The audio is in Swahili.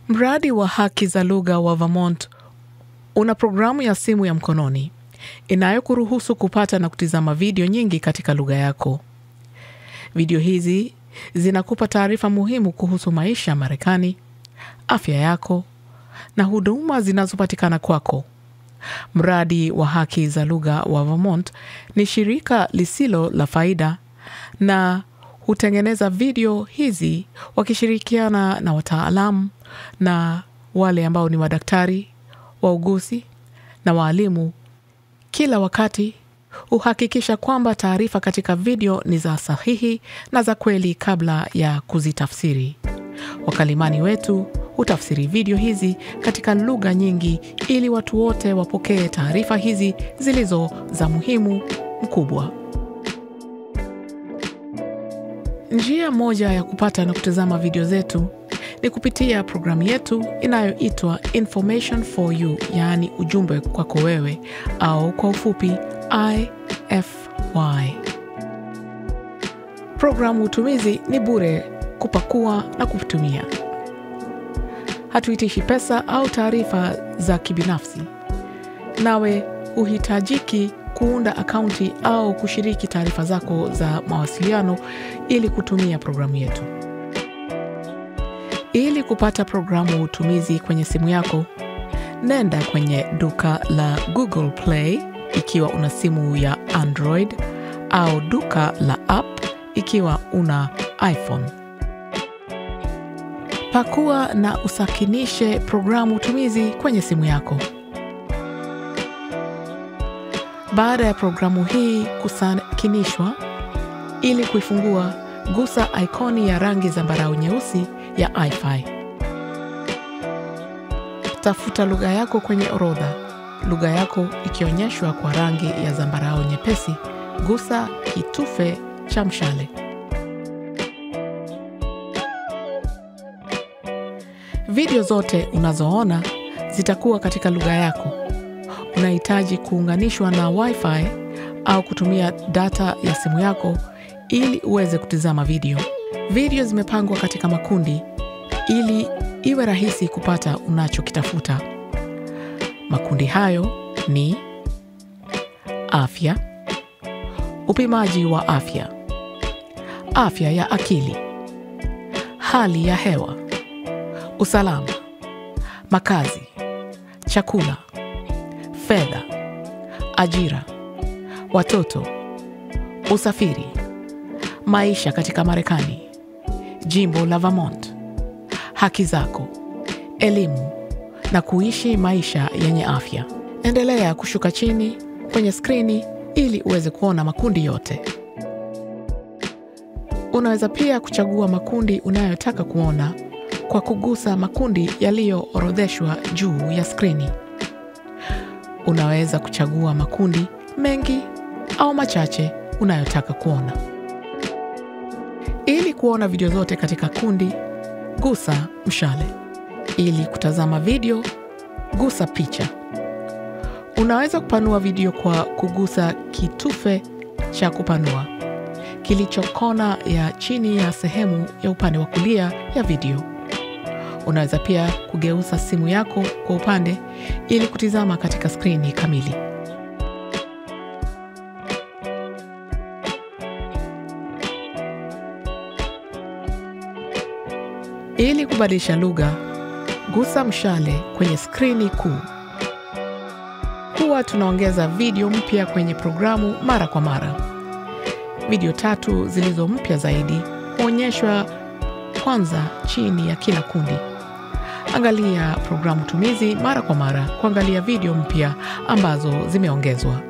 Mradi wa haki za lugha wa Vermont una programu ya simu ya mkononi inayokuruhusu kupata na kutizama video nyingi katika lugha yako. Video hizi zinakupa taarifa muhimu kuhusu maisha Marekani, afya yako na huduma zinazopatikana kwako. Mradi wa haki za lugha wa Vermont ni shirika lisilo la faida na hutengeneza video hizi wakishirikiana na wataalamu na wale ambao ni madaktari, wauguzi na walimu. Kila wakati uhakikisha kwamba taarifa katika video ni za sahihi na za kweli kabla ya kuzitafsiri. Wakalimani wetu hutafsiri video hizi katika lugha nyingi ili watu wote wapokee taarifa hizi zilizo za muhimu mkubwa. Njia moja ya kupata na kutazama video zetu ni kupitia programu yetu inayoitwa Information for You, yaani ujumbe kwako wewe, au kwa ufupi IFY. Programu utumizi ni bure kupakua na kutumia. Hatuitishi pesa au taarifa za kibinafsi. Nawe uhitajiki kuunda akaunti au kushiriki taarifa zako za mawasiliano ili kutumia programu yetu. Ili kupata programu utumizi kwenye simu yako, nenda kwenye duka la Google Play ikiwa una simu ya Android au duka la app ikiwa una iPhone. Pakua na usakinishe programu utumizi kwenye simu yako. Baada ya programu hii kusakinishwa, ili kuifungua, gusa ikoni ya rangi zambarau nyeusi ya IFY. Tafuta lugha yako kwenye orodha. Lugha yako ikionyeshwa kwa rangi ya zambarau nyepesi, gusa kitufe cha mshale. Video zote unazoona zitakuwa katika lugha yako. Unahitaji kuunganishwa na Wi-Fi au kutumia data ya simu yako ili uweze kutizama video. Video zimepangwa katika makundi ili iwe rahisi kupata unachokitafuta. Makundi hayo ni afya, upimaji wa afya, afya ya akili, hali ya hewa, usalama, makazi, chakula, fedha, ajira, watoto, usafiri, maisha katika Marekani, jimbo la Vermont, haki zako, elimu na kuishi maisha yenye afya. Endelea kushuka chini kwenye skrini ili uweze kuona makundi yote. Unaweza pia kuchagua makundi unayotaka kuona kwa kugusa makundi yaliyoorodheshwa juu ya skrini. Unaweza kuchagua makundi mengi au machache unayotaka kuona. Ili kuona video zote katika kundi, gusa mshale. Ili kutazama video, gusa picha. Unaweza kupanua video kwa kugusa kitufe cha kupanua kilicho kona ya chini ya sehemu ya upande wa kulia ya video. Unaweza pia kugeuza simu yako kwa upande ili kutizama katika skrini kamili. Ili kubadilisha lugha, gusa mshale kwenye skrini kuu. Huwa tunaongeza video mpya kwenye programu mara kwa mara. Video 3 zilizo mpya zaidi huonyeshwa kwanza chini ya kila kundi. Angalia programu tumizi mara kwa mara kuangalia video mpya ambazo zimeongezwa.